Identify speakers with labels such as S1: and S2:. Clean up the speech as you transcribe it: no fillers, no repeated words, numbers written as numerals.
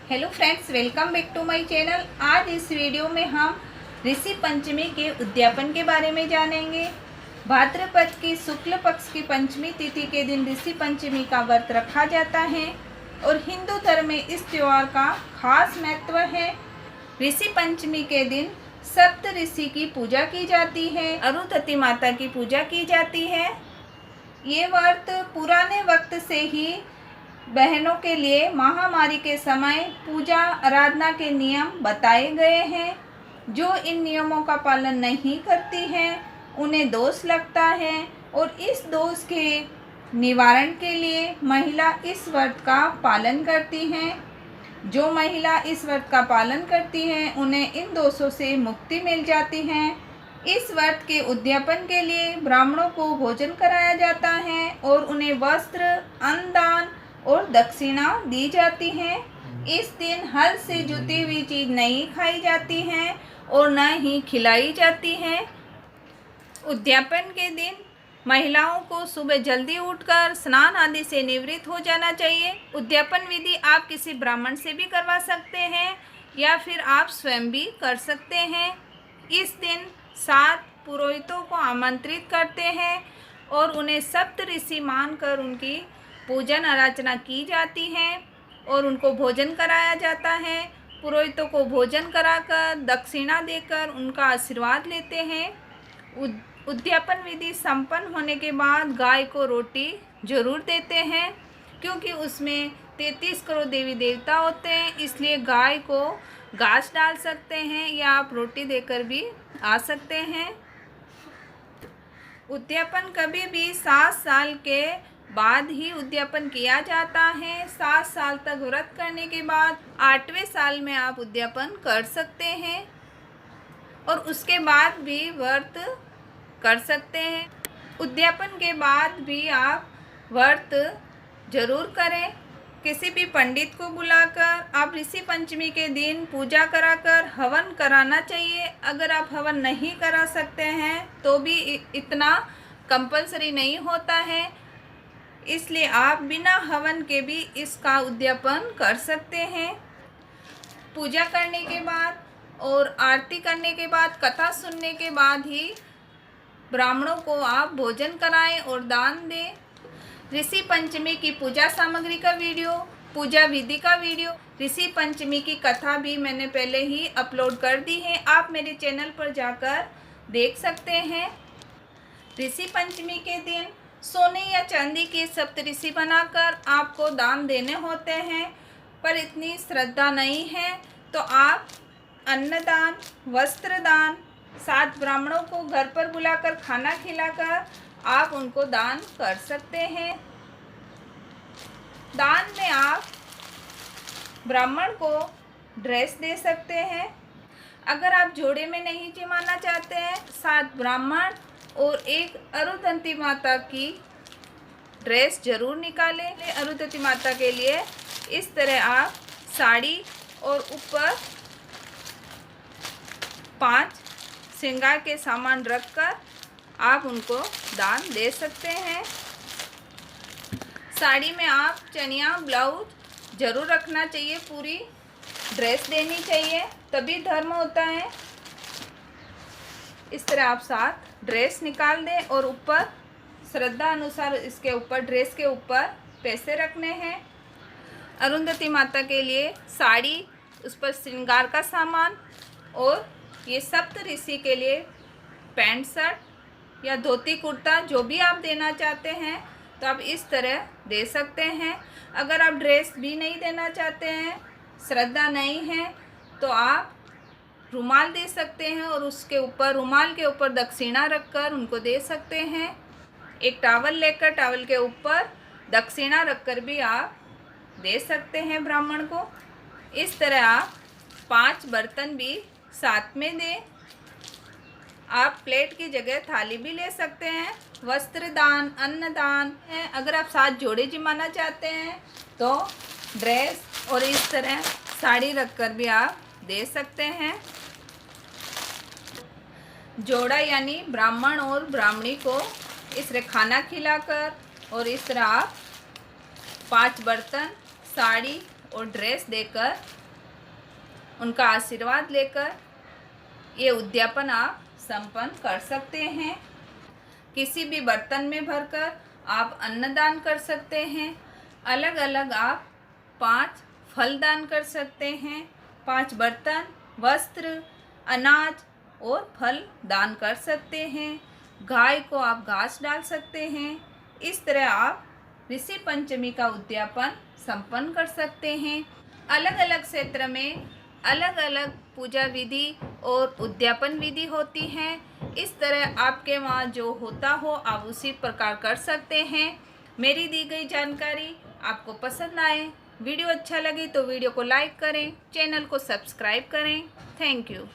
S1: Hello friends, welcome back to my channel. आज इस video में हम ऋषि पंचमी के उद्यापन के बारे में जानेंगे। भाद्रपद की शुक्ल पक्ष की पंचमी तिथि के दिन ऋषि पंचमी का व्रत रखा जाता है और हिंदू धर्म में इस त्योहार का खास महत्व है। ऋषि पंचमी के दिन सप्त ऋषि की पूजा की जाती है, अरुंधति माता की पूजा की जाती है। ये व्रत पुराने वक्त से ही बहनों के लिए महामारी के समय पूजा आराधना के नियम बताए गए हैं। जो इन नियमों का पालन नहीं करती हैं उन्हें दोष लगता है और इस दोष के निवारण के लिए महिला इस व्रत का पालन करती हैं। जो महिला इस व्रत का पालन करती हैं उन्हें इन दोषों से मुक्ति मिल जाती है। इस व्रत के उद्यापन के लिए ब्राह्मणों को भोजन कराया जाता है और उन्हें वस्त्र, अन्नदान और दक्षिणा दी जाती है। इस दिन हल से जुती हुई चीज नहीं खाई जाती है और न ही खिलाई जाती है। उद्यापन के दिन महिलाओं को सुबह जल्दी उठकर स्नान आदि से निवृत्त हो जाना चाहिए। उद्यापन विधि आप किसी ब्राह्मण से भी करवा सकते हैं या फिर आप स्वयं भी कर सकते हैं। इस दिन 7 पुरोहितों को आमंत्रित करते हैं और उन्हें सप्त ऋषि मानकर उनकी पूजन अर्चना की जाती है और उनको भोजन कराया जाता है। पुरोहितों को भोजन कराकर दक्षिणा देकर उनका आशीर्वाद लेते हैं। उद्यापन विधि संपन्न होने के बाद गाय को रोटी जरूर देते हैं, क्योंकि उसमें 33 करोड़ देवी देवता होते हैं, इसलिए गाय को घास डाल सकते हैं या आप रोटी देकर भी आ सकते हैं। उद्यापन कभी भी 7 साल के बाद ही उद्यापन किया जाता है। 7 साल तक व्रत करने के बाद 8वें साल में आप उद्यापन कर सकते हैं और उसके बाद भी व्रत कर सकते हैं। उद्यापन के बाद भी आप व्रत जरूर करें। किसी भी पंडित को बुलाकर आप ऋषि पंचमी के दिन पूजा कराकर हवन कराना चाहिए। अगर आप हवन नहीं करा सकते हैं तो भी इतना कंपलसरी नहीं होता है, इसलिए आप बिना हवन के भी इसका उद्यापन कर सकते हैं। पूजा करने के बाद और आरती करने के बाद, कथा सुनने के बाद ही ब्राह्मणों को आप भोजन कराएं और दान दें। ऋषि पंचमी की पूजा सामग्री का वीडियो, पूजा विधि का वीडियो, ऋषि पंचमी की कथा भी मैंने पहले ही अपलोड कर दी है, आप मेरे चैनल पर जाकर देख सकते हैं। ऋषि पंचमी के दिन सोने या चांदी के सप्तऋषि बनाकर आपको दान देने होते हैं, पर इतनी श्रद्धा नहीं है तो आप अन्नदान, वस्त्रदान, 7 ब्राह्मणों को घर पर बुलाकर खाना खिलाकर आप उनको दान कर सकते हैं। दान में आप ब्राह्मण को ड्रेस दे सकते हैं। अगर आप जोड़े में नहीं जमाना चाहते हैं, 7 ब्राह्मण और एक अरुंधति माता की ड्रेस जरूर निकालें। अरुंधति माता के लिए इस तरह आप साड़ी और ऊपर 5 श्रृंगार के सामान रखकर आप उनको दान दे सकते हैं। साड़ी में आप चनिया, ब्लाउज जरूर रखना चाहिए, पूरी ड्रेस देनी चाहिए, तभी धर्म होता है। इस तरह आप 7 ड्रेस निकाल दें और ऊपर श्रद्धा अनुसार इसके ऊपर, ड्रेस के ऊपर पैसे रखने हैं। अरुंधति माता के लिए साड़ी, उस पर श्रृंगार का सामान, और ये सप्त ऋषि के लिए पैंट शर्ट या धोती कुर्ता, जो भी आप देना चाहते हैं तो आप इस तरह दे सकते हैं। अगर आप ड्रेस भी नहीं देना चाहते हैं, श्रद्धा नहीं है, तो आप रुमाल दे सकते हैं और उसके ऊपर, रुमाल के ऊपर दक्षिणा रखकर उनको दे सकते हैं। एक टावल लेकर टावल के ऊपर दक्षिणा रखकर भी आप दे सकते हैं ब्राह्मण को। इस तरह आप 5 बर्तन भी साथ में दें। आप प्लेट की जगह थाली भी ले सकते हैं। वस्त्र दान, अन्नदान है। अगर आप 7 जोड़े जमाना चाहते हैं तो ड्रेस और इस तरह साड़ी रखकर भी आप दे सकते हैं। जोड़ा यानी ब्राह्मण और ब्राह्मणी को इस तरह खाना खिलाकर और इस तरह आप 5 बर्तन, साड़ी और ड्रेस देकर उनका आशीर्वाद लेकर ये उद्यापन आप संपन्न कर सकते हैं। किसी भी बर्तन में भरकर आप अन्न दान कर सकते हैं। अलग अलग आप 5 फल दान कर सकते हैं। 5 बर्तन, वस्त्र, अनाज और फल दान कर सकते हैं। गाय को आप घास डाल सकते हैं। इस तरह आप ऋषि पंचमी का उद्यापन संपन्न कर सकते हैं। अलग अलग क्षेत्र में अलग अलग पूजा विधि और उद्यापन विधि होती हैं। इस तरह आपके वहाँ जो होता हो आप उसी प्रकार कर सकते हैं। मेरी दी गई जानकारी आपको पसंद आए, वीडियो अच्छा लगे तो वीडियो को लाइक करें, चैनल को सब्सक्राइब करें। Thank you.